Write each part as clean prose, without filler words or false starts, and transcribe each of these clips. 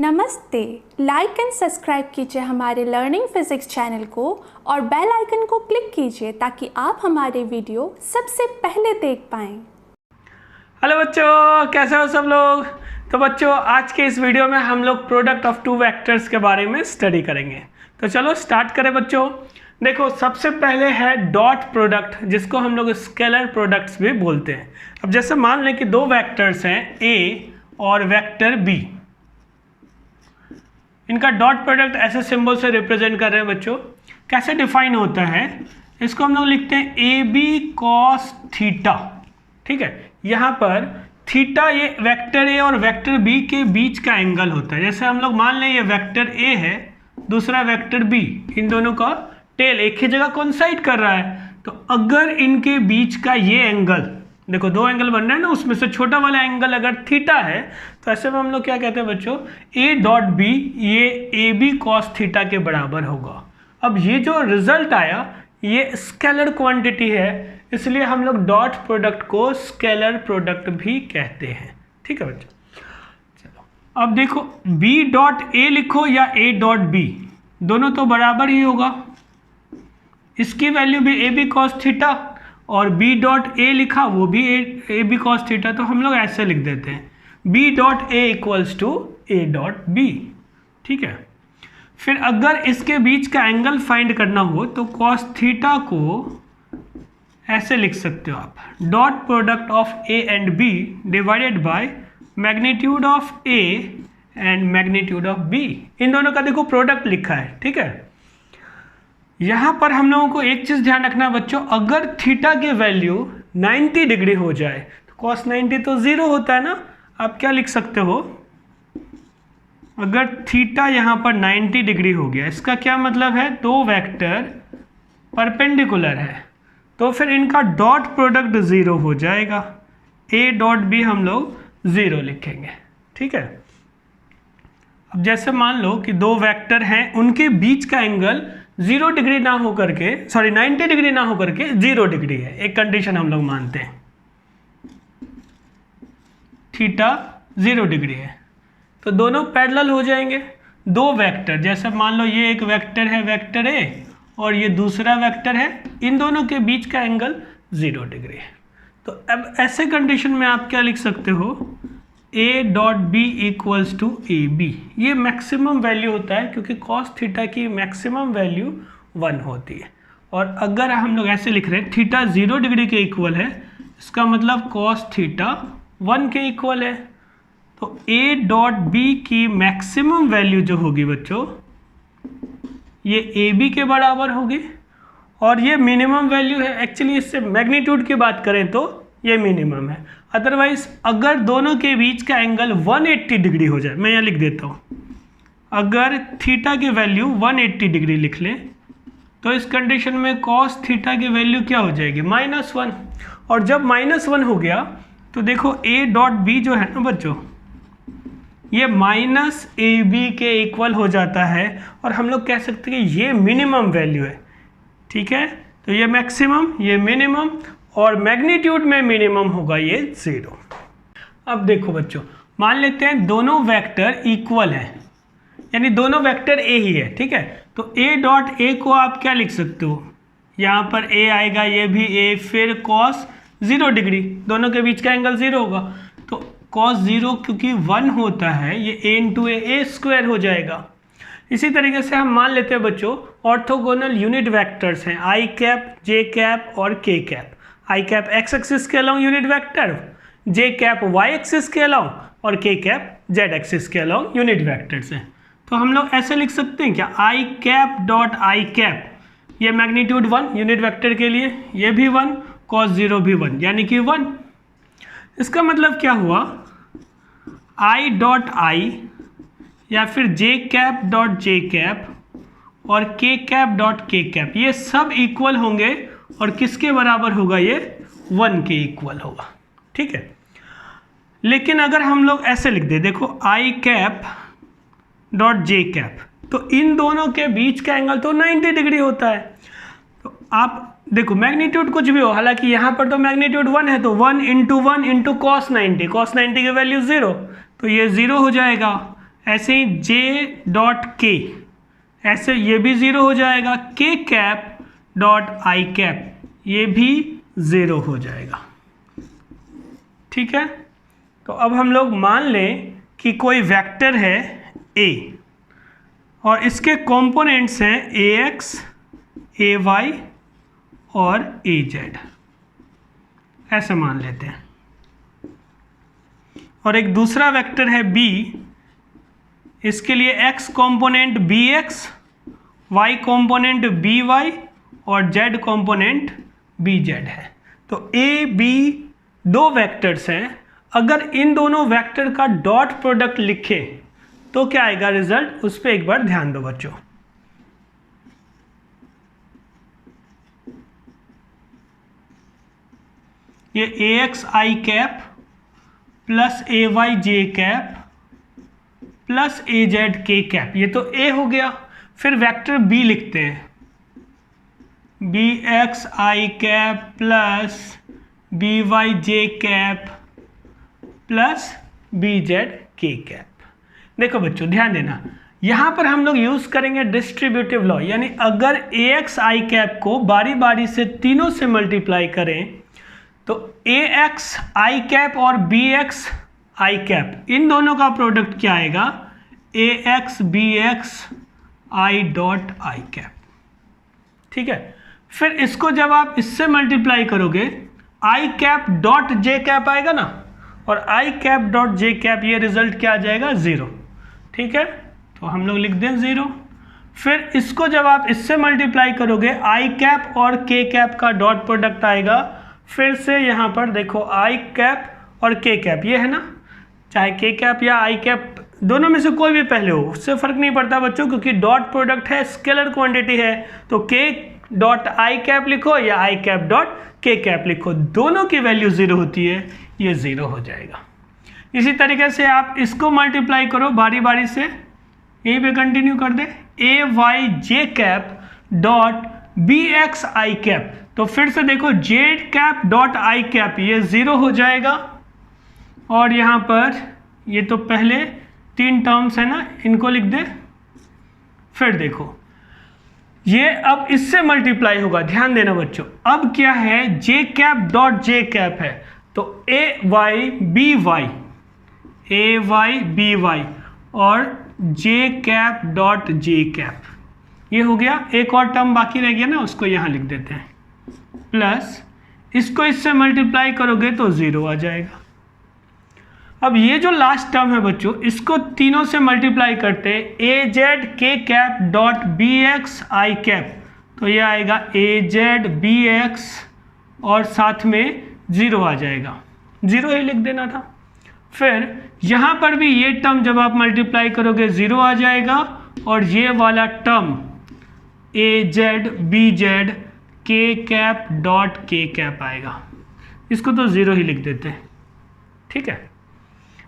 नमस्ते। Like and subscribe कीजिए हमारे लर्निंग फिजिक्स चैनल को और बेल आइकन को क्लिक कीजिए ताकि आप हमारे वीडियो सबसे पहले देख पाएं। हेलो बच्चों, कैसे हो सब लोग। तो बच्चों, आज के इस वीडियो में हम लोग प्रोडक्ट ऑफ टू वेक्टर्स के बारे में स्टडी करेंगे। तो चलो स्टार्ट करें बच्चों। देखो, सबसे पहले है डॉट प्रोडक्ट, जिसको हम लोग स्केलर प्रोडक्ट्स भी बोलते हैं। अब जैसे मान लें कि दो वेक्टर्स हैं ए और वेक्टर बी, इनका डॉट प्रोडक्ट ऐसे सिंबल से रिप्रेजेंट कर रहे हैं बच्चों। कैसे डिफाइन होता है, इसको हम लोग लिखते हैं ए बी कॉस थीटा। ठीक है, यहाँ पर थीटा ये वेक्टर ए और वेक्टर बी के बीच का एंगल होता है। जैसे हम लोग मान लें ये वेक्टर ए है, दूसरा वेक्टर बी, इन दोनों का टेल एक ही जगह कोइंसाइड कर रहा है। तो अगर इनके बीच का ये एंगल, देखो दो एंगल बन रहे हैं ना, उसमें से छोटा वाला एंगल अगर थीटा है तो ऐसे में हम लोग क्या कहते हैं बच्चों, ए डॉट बी ये ए बी कॉस थीटा के बराबर होगा। अब ये जो रिजल्ट आया ये स्केलर क्वांटिटी है, इसलिए हम लोग डॉट प्रोडक्ट को स्केलर प्रोडक्ट भी कहते हैं। ठीक है बच्चों, चलो अब देखो बी डॉट ए लिखो या ए डॉट बी, दोनों तो बराबर ही होगा। इसकी वैल्यू भी ए बी कॉस थीटा और बी डॉट ए लिखा वो भी ए बी कॉस थीटा, तो हम लोग ऐसे लिख देते हैं B dot A equals to A dot B. ठीक है, फिर अगर इसके बीच का एंगल फाइंड करना हो तो कॉस थीटा को ऐसे लिख सकते हो आप, dot product of A and B divided by magnitude of A and magnitude of B. इन दोनों का देखो प्रोडक्ट लिखा है। ठीक है, यहाँ पर हम लोगों को एक चीज़ ध्यान रखना बच्चों, अगर थीटा की वैल्यू 90 डिग्री हो जाए तो कॉस 90 तो ज़ीरो होता है ना। आप क्या लिख सकते हो, अगर थीटा यहाँ पर 90 डिग्री हो गया, इसका क्या मतलब है, दो वेक्टर परपेंडिकुलर है तो फिर इनका डॉट प्रोडक्ट ज़ीरो हो जाएगा। ए डॉट बी हम लोग ज़ीरो लिखेंगे। ठीक है, अब जैसे मान लो कि दो वेक्टर हैं, उनके बीच का एंगल 0 डिग्री ना हो करके, सॉरी 90 डिग्री ना हो करके 0 डिग्री है, एक कंडीशन हम लोग मानते हैं, थीटा 0 डिग्री है, तो दोनों पैरेलल हो जाएंगे। दो वेक्टर, जैसे मान लो ये एक वेक्टर है वेक्टर ए और ये दूसरा वेक्टर है, इन दोनों के बीच का एंगल 0 डिग्री है। तो अब ऐसे कंडीशन में आप क्या लिख सकते हो, A dot B equals to A B. ये मैक्सिमम वैल्यू होता है क्योंकि कॉस थीटा की मैक्सिमम वैल्यू 1 होती है। और अगर हम लोग ऐसे लिख रहे हैं थीटा 0 डिग्री के इक्वल है, इसका मतलब कॉस थीटा 1 के इक्वल है। तो ए डॉट बी की मैक्सिमम वैल्यू जो होगी बच्चों, ये ए बी के बराबर होगी और ये मिनिमम वैल्यू है। एक्चुअली इससे मैग्नीट्यूड की बात करें तो ये मिनिमम है, अदरवाइज अगर दोनों के बीच का एंगल 180 डिग्री हो जाए, मैं यहाँ लिख देता हूँ, अगर थीटा की वैल्यू 180 डिग्री लिख लें तो इस कंडीशन में कॉस थीटा की वैल्यू क्या हो जाएगी, -1। और जब -1 हो गया तो देखो ए डॉट बी जो है ना बच्चों, ये माइनस ए बी के इक्वल हो जाता है और हम लोग कह सकते हैं कि ये मिनिमम वैल्यू है। ठीक है, तो ये मैक्सिमम, ये मिनिमम और मैग्नीट्यूड में मिनिमम होगा ये 0। अब देखो बच्चों, मान लेते हैं दोनों वेक्टर इक्वल हैं, यानी दोनों वेक्टर ए ही है। ठीक है, तो ए डॉट ए को आप क्या लिख सकते हो, यहाँ पर ए आएगा, ये भी ए, फिर कॉस 0 डिग्री, दोनों के बीच का एंगल 0 होगा, तो कॉस 0 क्योंकि 1 होता है, ये ए इंटू ए स्क्वायर हो जाएगा। इसी तरीके से हम मान लेते हैं बच्चों ऑर्थोगोनल यूनिट वेक्टर्स हैं आई कैप, जे कैप और के कैप। आई कैप एक्स एक्सिस के अलोंग यूनिट वेक्टर, जे कैप वाई एक्सिस के अलोंग और के कैप जेड एक्सिस के अलोंग यूनिट वेक्टर्स हैं। तो हम लोग ऐसे लिख सकते हैं क्या, आई कैप डॉट आई कैप, ये मैग्नीट्यूड 1 यूनिट वेक्टर के लिए, ये भी 1, कॉस 0 भी 1, यानी कि 1। इसका मतलब क्या हुआ, आई डॉट आई या फिर जे कैप डॉट जे कैप और के कैप डॉट के कैप, ये सब इक्वल होंगे और किसके बराबर होगा, ये 1 के इक्वल होगा। ठीक है, लेकिन अगर हम लोग ऐसे लिख दे, देखो आई कैप डॉट जे कैप, तो इन दोनों के बीच का एंगल तो 90 डिग्री होता है। तो आप देखो मैग्नीट्यूड कुछ भी हो, हालांकि यहाँ पर तो मैग्नीट्यूड 1 है, तो 1 इंटू कॉस 90, कॉस 90 की वैल्यू 0, तो ये 0 हो जाएगा। ऐसे ही जे डॉट के, ऐसे ये भी 0 हो जाएगा। के कैप डॉट आई कैप, ये भी 0 हो जाएगा। ठीक है, तो अब हम लोग मान लें कि कोई वेक्टर है a और इसके कंपोनेंट्स हैं ax, ay और az, ऐसे मान लेते हैं। और एक दूसरा वेक्टर है b, इसके लिए x component bx, y component by और z कंपोनेंट bz है। तो a b दो वेक्टर्स हैं। अगर इन दोनों वेक्टर का डॉट प्रोडक्ट लिखे तो क्या आएगा रिजल्ट, उस पर एक बार ध्यान दो बच्चों। ये ax i cap plus ay j cap plus az k cap, ये तो a हो गया। फिर वेक्टर b लिखते हैं, bx i cap plus by j cap plus bz k cap. देखो बच्चों ध्यान देना, यहाँ पर हम लोग यूज करेंगे डिस्ट्रीब्यूटिव लॉ, यानी अगर ax i कैप को बारी बारी से तीनों से मल्टीप्लाई करें तो ax i कैप और bx i कैप इन दोनों का प्रोडक्ट क्या आएगा, ax bx i dot i cap. ठीक है, फिर इसको जब आप इससे मल्टीप्लाई करोगे i cap dot j cap आएगा ना, और i cap dot j cap, ये रिजल्ट क्या आ जाएगा 0। ठीक है, तो हम लोग लिख दें 0। फिर इसको जब आप इससे मल्टीप्लाई करोगे i कैप और k कैप का डॉट प्रोडक्ट आएगा। फिर से यहाँ पर देखो i कैप और k कैप, ये है ना, चाहे k कैप या i कैप दोनों में से कोई भी पहले हो, उससे फर्क नहीं पड़ता बच्चों, क्योंकि डॉट प्रोडक्ट है, स्केलर क्वांटिटी है। तो k डॉट i कैप लिखो या i cap dot k cap लिखो, दोनों की वैल्यू 0 होती है, ये 0 हो जाएगा। इसी तरीके से आप इसको मल्टीप्लाई करो बारी बारी से, यहीं पे कंटिन्यू कर दे, ay j cap dot bx i cap. तो फिर से देखो j cap dot i cap, ये 0 हो जाएगा। और यहाँ पर ये तो पहले 3 टर्म्स है ना, इनको लिख दे। फिर देखो ये अब इससे मल्टीप्लाई होगा, ध्यान देना बच्चों। अब क्या है, j cap dot j cap है, तो ay by और j cap dot j cap, ये हो गया। एक और टर्म बाकी रह गया ना, उसको यहाँ लिख देते हैं, प्लस इसको इससे मल्टीप्लाई करोगे तो 0 आ जाएगा। अब ये जो लास्ट टर्म है बच्चों, इसको तीनों से मल्टीप्लाई करते हैं, az k cap dot bx i cap, तो ये आएगा az bx और साथ में 0 आ जाएगा, 0 ही लिख देना था। फिर यहाँ पर भी ये टर्म जब आप मल्टीप्लाई करोगे 0 आ जाएगा, और ये वाला term az bz k cap dot k cap आएगा, इसको तो 0 ही लिख देते हैं। ठीक है,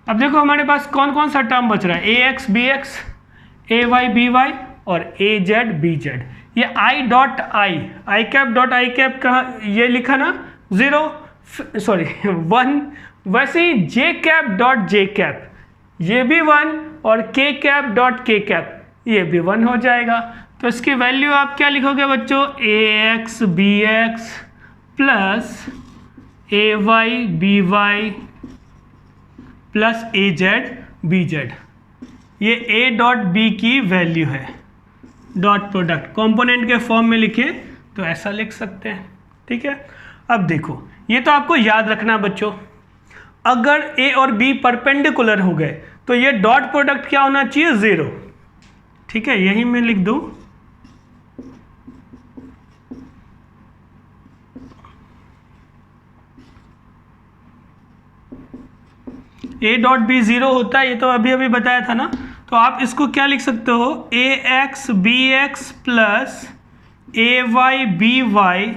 अब देखो हमारे पास कौन कौन सा टर्म बच रहा है, ax bx ay by और az bz। ये i dot i cap dot i cap का ये लिखा ना 0, सॉरी 1, वैसे ही j cap dot j cap ये भी 1 और k cap dot k cap ये भी 1 हो जाएगा। तो इसकी वैल्यू आप क्या लिखोगे बच्चों, ax bx plus ay by plus az bz, ये a डॉट b की वैल्यू है, डॉट प्रोडक्ट कंपोनेंट के फॉर्म में लिखे तो ऐसा लिख सकते हैं। ठीक है, अब देखो ये तो आपको याद रखना बच्चों, अगर a और b परपेंडिकुलर हो गए तो ये डॉट प्रोडक्ट क्या होना चाहिए, 0। ठीक है, यही मैं लिख दूं, a डॉट बी 0 होता है, ये तो अभी अभी बताया था ना। तो आप इसको क्या लिख सकते हो, ax bx plus ay by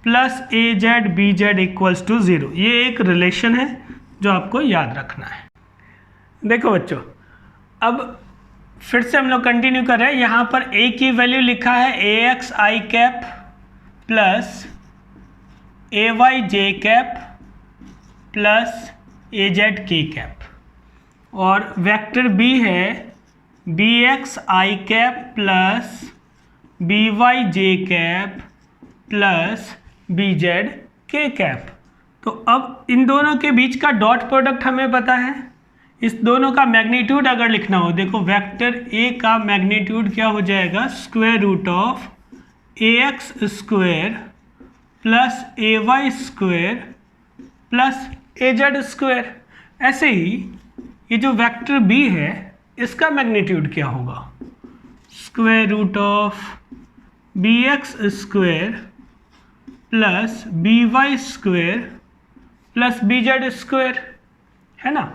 plus az bz equals to 0। ये एक रिलेशन है जो आपको याद रखना है। देखो बच्चों, अब फिर से हम लोग कंटिन्यू कर रहे हैं। यहाँ पर a की वैल्यू लिखा है ax i cap plus ay j cap plus az k cap. और वेक्टर बी है B X I cap plus B Y J cap plus B Z K cap. तो अब इन दोनों के बीच का डॉट प्रोडक्ट हमें पता है। इस दोनों का मैग्नीट्यूड अगर लिखना हो, देखो वेक्टर ए का मैग्नीट्यूड क्या हो जाएगा, square root of A X square plus A Y square plus A Z square. ऐसे ही ये जो वेक्टर बी है इसका मैग्नीट्यूड क्या होगा, square root of B X square plus B Y square plus B Z square, है ना।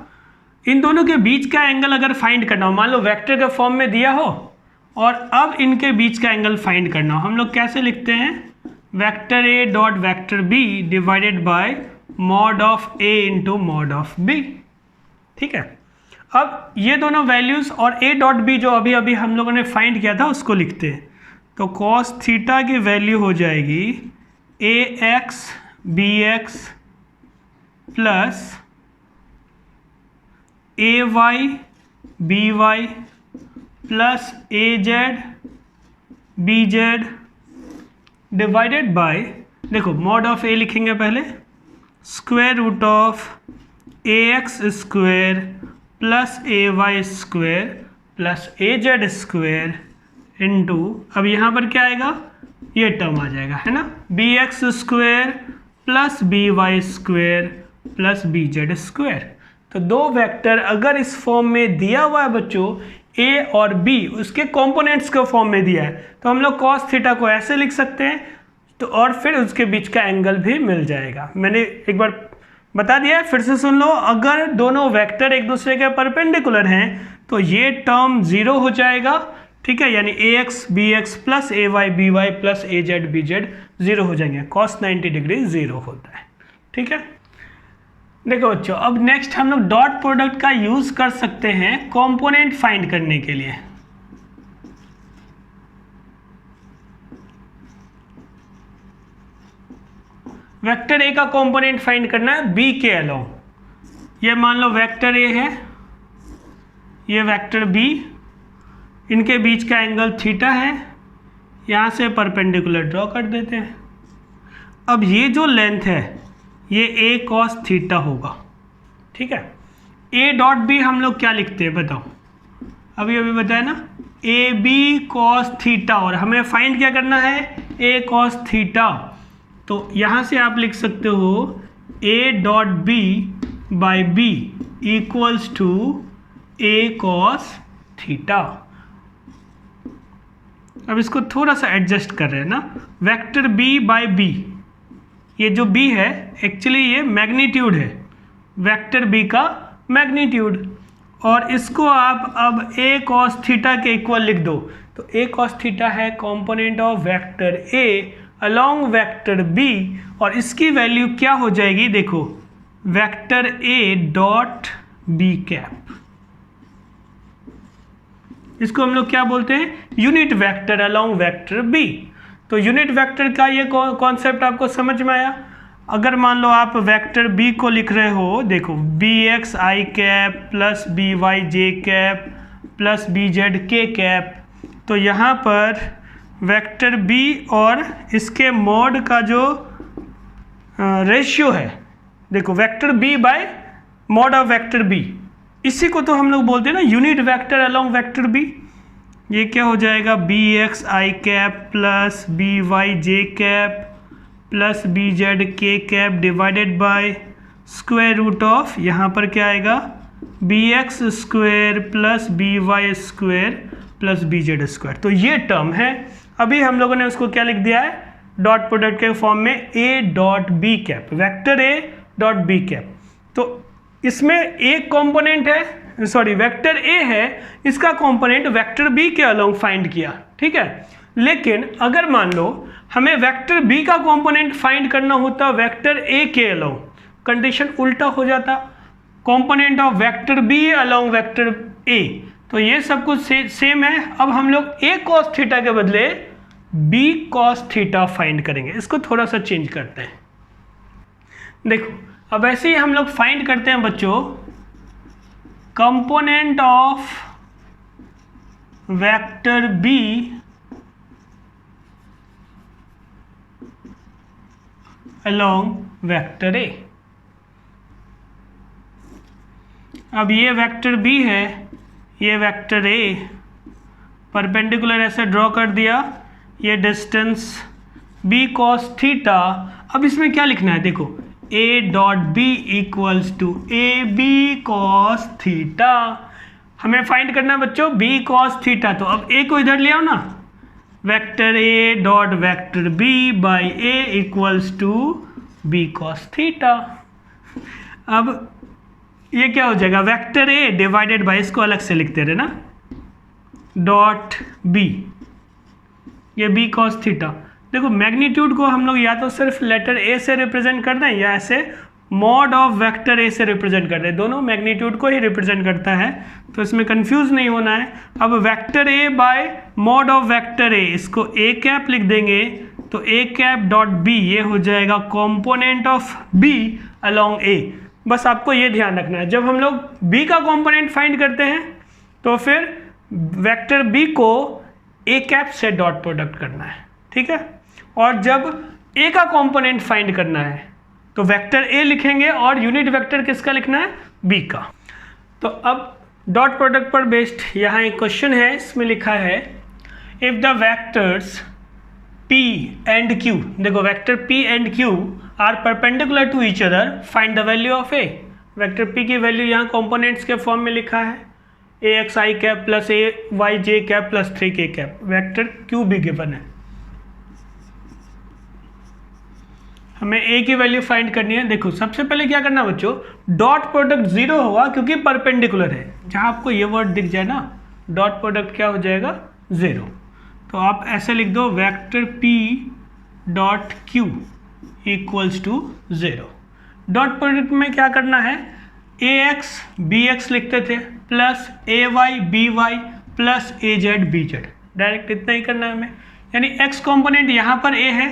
इन दोनों के बीच का एंगल अगर फाइंड करना हो, मान लो वेक्टर के फॉर्म में दिया हो और अब इनके बीच का एंगल फाइंड करना हो, हम लोग कैसे लिखते हैं, vector A dot vector B divided by mod of A into mod of B. ठीक है, अब ये दोनों वैल्यूज़ और ए डॉट बी जो अभी अभी हम लोगों ने फाइंड किया था उसको लिखते हैं। तो कॉस थीटा की वैल्यू हो जाएगी A X B X plus A Y B Y plus A Z B Z divided by, देखो मॉड ऑफ ए लिखेंगे पहले, square root of A X square plus A Y square plus A Z square into, अब यहाँ पर क्या आएगा, ये term आ जाएगा, है ना, B X square plus B Y square plus B Z square. तो दो वेक्टर अगर इस फॉर्म में दिया हुआ है बच्चों, ए और बी उसके कंपोनेंट्स के फॉर्म में दिया है, तो हम लोग कॉस थीटा को ऐसे लिख सकते हैं, तो और फिर उसके बीच का एंगल भी मिल जाएगा। मैंने एक बार बता दिया है, फिर से सुन लो, अगर दोनों वेक्टर एक दूसरे के परपेंडिकुलर हैं तो ये टर्म जीरो हो जाएगा, ठीक है, यानी ए X B X plus A Y B Y plus A Z B Z zero हो जाएंगे, कॉस 90 डिग्री जीरो होता है। ठीक है, देखो बच्चों, अब नेक्स्ट हम लोग डॉट प्रोडक्ट का यूज कर सकते हैं कंपोनेंट फाइंड करने के लिए। वेक्टर ए का कंपोनेंट फाइंड करना है बी के अलोंग। ये मान लो वेक्टर ए है, ये वेक्टर बी, इनके बीच का एंगल थीटा है, यहाँ से परपेंडिकुलर ड्रॉ कर देते हैं। अब ये जो लेंथ है ये ए कॉस थीटा होगा। ठीक है, ए डॉट बी हम लोग क्या लिखते हैं बताओ, अभी अभी बताया ना, ए बी कॉस थीटा, और हमें फाइंड क्या करना है, ए कॉस थीटा। तो यहाँ से आप लिख सकते हो A dot B by B equals to A cos theta. अब इसको थोड़ा सा एडजस्ट कर रहे हैं ना, वेक्टर बी बाई बी, ये जो बी है एक्चुअली ये मैग्नीट्यूड है, वेक्टर बी का मैग्नीट्यूड, और इसको आप अब ए कॉस थीटा के इक्वल लिख दो। तो ए कॉस थीटा है component of vector A along vector B, और इसकी वैल्यू क्या हो जाएगी, देखो vector A dot B cap, इसको हम लोग क्या बोलते हैं, unit vector along vector B. तो यूनिट वेक्टर का ये कॉन्सेप्ट आपको समझ में आया। अगर मान लो आप वेक्टर बी को लिख रहे हो, देखो B X I cap plus B Y J cap plus B Z K cap, तो यहाँ पर वेक्टर बी और इसके मॉड का जो रेशियो है, देखो vector B by mod of vector B, इसी को तो हम लोग बोलते हैं ना unit vector along vector B. ये क्या हो जाएगा, B X I cap plus B Y J cap plus B Z K cap divided by square root of, यहाँ पर क्या आएगा, B X square plus B Y square plus B Z square. तो ये टर्म है, अभी हम लोगों ने उसको क्या लिख दिया है, डॉट प्रोडक्ट के फॉर्म में A dot B cap, vector A dot B cap. तो इसमें एक कंपोनेंट है, सॉरी वेक्टर ए है, इसका कंपोनेंट वेक्टर बी के अलोंग फाइंड किया। ठीक है, लेकिन अगर मान लो हमें वेक्टर बी का कंपोनेंट फाइंड करना होता वेक्टर ए के अलोंग, कंडीशन उल्टा हो जाता, component of vector B along vector A. तो ये सब कुछ सेम है। अब हम लोग ए कॉस थीटा के बदले बी कॉस थीटा फाइंड करेंगे, इसको थोड़ा सा चेंज करते हैं। देखो अब ऐसे ही हम लोग फाइंड करते हैं बच्चों component of vector B along vector A. अब ये वेक्टर बी है, ये वेक्टर ए, परपेंडिकुलर ऐसे ड्रॉ कर दिया, ये डिस्टेंस b cos थीटा। अब इसमें क्या लिखना है, देखो a dot B equals to A B cos theta. हमें फाइंड करना है बच्चों b cos थीटा, तो अब a को इधर ले आओ ना, vector a dot vector b by a equals to b cos theta. अब ये क्या हो जाएगा, वेक्टर a डिवाइडेड बाई, इसको अलग से लिखते रहे ना, डॉट b, ये b cos थीटा। देखो मैग्नीट्यूड को हम लोग या तो सिर्फ लेटर a से रिप्रेजेंट कर दें या ऐसे मॉड ऑफ वेक्टर a से रिप्रेजेंट कर दें, दोनों मैग्नीट्यूड को ही रिप्रेजेंट करता है, तो इसमें कंफ्यूज नहीं होना है। अब vector a bye mod of vector a, इसको a कैप लिख देंगे, तो a कैप डॉट b ये हो जाएगा component of b along a। बस आपको ये ध्यान रखना है, जब हम लोग b का कॉम्पोनेंट फाइंड करते हैं तो फिर वेक्टर b को a कैप से डॉट प्रोडक्ट करना है, ठीक है। और जब a का कंपोनेंट फाइंड करना है तो वेक्टर a लिखेंगे और यूनिट वेक्टर किसका लिखना है, b का। तो अब डॉट प्रोडक्ट पर बेस्ड यहाँ एक क्वेश्चन है, इसमें लिखा है if the vectors p and q, देखो vector p and q are perpendicular to each other, find the value of a। Vector p की वैल्यू यहाँ कंपोनेंट्स के फॉर्म में लिखा है, ax i cap plus ay j cap plus 3k cap, vector q भी given है। हमें a की वैल्यू फाइंड करनी है। देखो सबसे पहले क्या करना है बच्चों, डॉट प्रोडक्ट जीरो होगा क्योंकि परपेंडिकुलर है, जहां आपको ये वर्ड दिख जाए ना, डॉट प्रोडक्ट क्या हो जाएगा, जीरो। तो आप ऐसे लिख दो vector p dot q equals to zero. Dot product में क्या करना है, ax bx लिखते थे plus ay by plus az bz, direct इतना ही करना है हमें। यानी x कंपोनेंट यहाँ पर a है,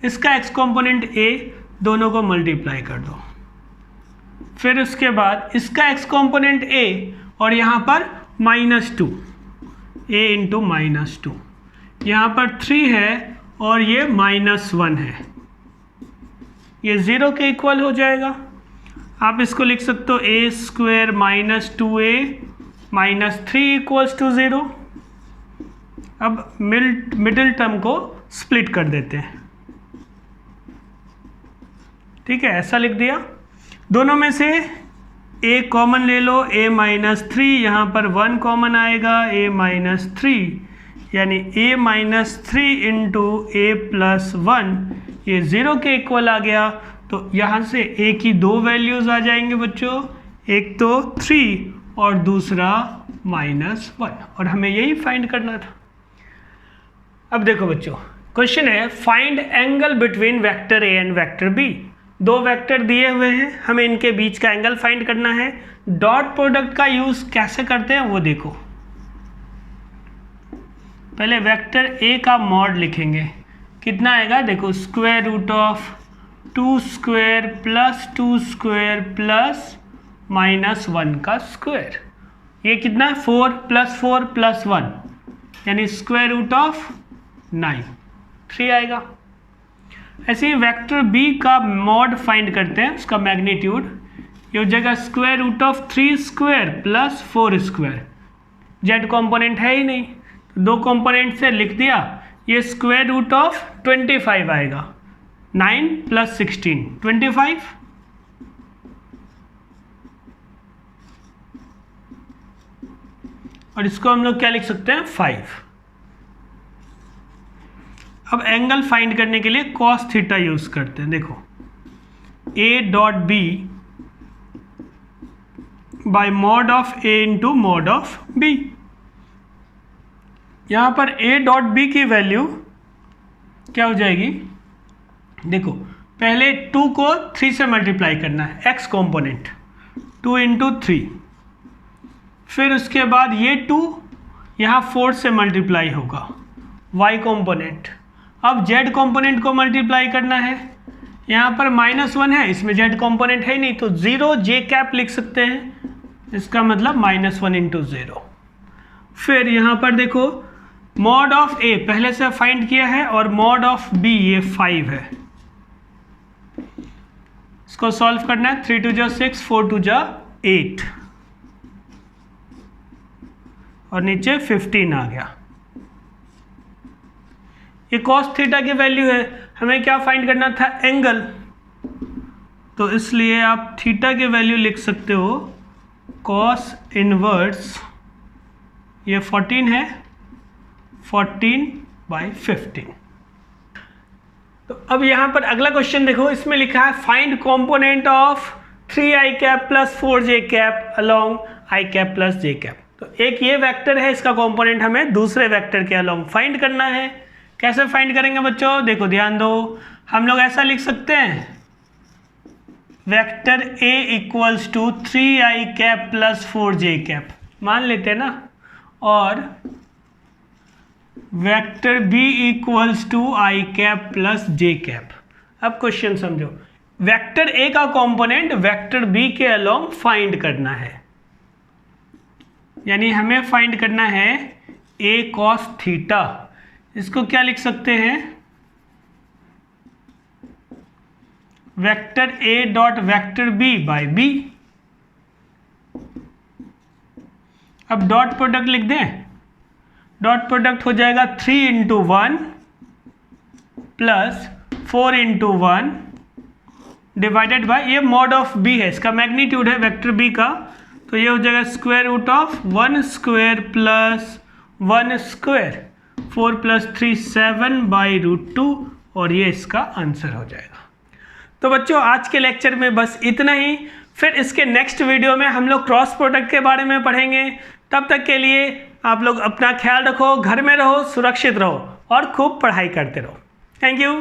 इसका x कंपोनेंट a, दोनों को मल्टीप्लाई कर दो। फिर उसके बाद इसका x कंपोनेंट a और यहाँ पर -2, a इंटू -2, यहाँ पर 3 है और ये -1 है, ये 0 के इक्वल हो जाएगा। आप इसको लिख सकते हो a square -2a -3 equals to 0। अब मिडिल टर्म को स्प्लिट कर देते हैं, ठीक है, ऐसा लिख दिया। दोनों में से a कॉमन ले लो, a -3, यहाँ पर 1 कॉमन आएगा, a -3, यानी a -3 इंटू a प्लस 1, ये 0 के इक्वल आ गया। तो यहाँ से a की दो वैल्यूज़ आ जाएंगे बच्चों, एक तो 3 और दूसरा -1, और हमें यही फाइंड करना था। अब देखो बच्चों क्वेश्चन है find angle between vector a and vector b। दो वेक्टर दिए हुए हैं, हमें इनके बीच का एंगल फाइंड करना है। डॉट प्रोडक्ट का यूज कैसे करते हैं वो देखो। पहले वेक्टर a का मॉड लिखेंगे, कितना आएगा देखो, square root of 2 square plus 2 square plus -1 का स्क्वायर, ये कितना है 4 प्लस 4 प्लस 1, यानी स्क्वायर रूट ऑफ 9, 3 आएगा। ऐसे ही वेक्टर b का मॉड फाइंड करते हैं, उसका मैग्नीट्यूड, ये हो जाएगा square root of 3 square plus 4 square, Z component है ही नहीं, तो दो कंपोनेंट से लिख दिया, ये स्क्वायर रूट ऑफ 25 आएगा, 9 प्लस 16 25, और इसको हम लोग क्या लिख सकते हैं 5। अब एंगल फाइंड करने के लिए cos थीटा यूज करते हैं। देखो a dot b bye mod of a into mod of b, यहाँ पर a डॉट b की वैल्यू क्या हो जाएगी, देखो पहले 2 को 3 से मल्टीप्लाई करना है, x कंपोनेंट 2 इंटू 3, फिर उसके बाद ये 2 यहाँ 4 से मल्टीप्लाई होगा, y कंपोनेंट। अब z कंपोनेंट को मल्टीप्लाई करना है, यहाँ पर -1 है, इसमें z कंपोनेंट है ही नहीं, तो 0 j कैप लिख सकते हैं, इसका मतलब -1 इंटू 0। फिर यहाँ पर देखो मॉड ऑफ ए पहले से फाइंड किया है और मॉड ऑफ बी ये 5 है। इसको सॉल्व करना है। 3 2 6, 4 2 8 और नीचे 15 आ गया। ये कॉस थीटा की वैल्यू है, हमें क्या फाइंड करना था? एंगल। तो इसलिए आप थीटा की वैल्यू लिख सकते हो कॉस इनवर्स, ये 14 है, 14/15। तो अब यहाँ पर अगला क्वेश्चन देखो, इसमें लिखा है find component of 3i cap plus 4j cap along i cap plus j cap. तो एक ये वेक्टर है, इसका कंपोनेंट हमें दूसरे वेक्टर के अलोंग फाइंड करना है। कैसे फाइंड करेंगे बच्चों? देखो ध्यान दो, हम लोग ऐसा लिख सकते हैं vector a equals to 3i cap plus 4j cap मान लेते हैं ना, और vector b equals to i cap plus j cap. अब क्वेश्चन समझो, वेक्टर a का कंपोनेंट वेक्टर b के अलोंग फाइंड करना है, यानी हमें फाइंड करना है a cos थीटा। इसको क्या लिख सकते हैं? Vector a dot vector b by b। अब डॉट प्रोडक्ट लिख दें, डॉट प्रोडक्ट हो जाएगा 3 into 1 plus 4 into 1 divided by, ये मॉड ऑफ b है, इसका मैग्नीट्यूड है वेक्टर b का, तो ये हो जाएगा square root of 1 square plus 1 square, 4 plus 3 7/√2, और ये इसका आंसर हो जाएगा। तो बच्चों आज के लेक्चर में बस इतना ही, फिर इसके नेक्स्ट वीडियो में हम लोग क्रॉस प्रोडक्ट के बारे में पढ़ेंगे। तब तक के लिए आप लोग अपना ख्याल रखो, घर में रहो, सुरक्षित रहो और खूब पढ़ाई करते रहो। Thank you.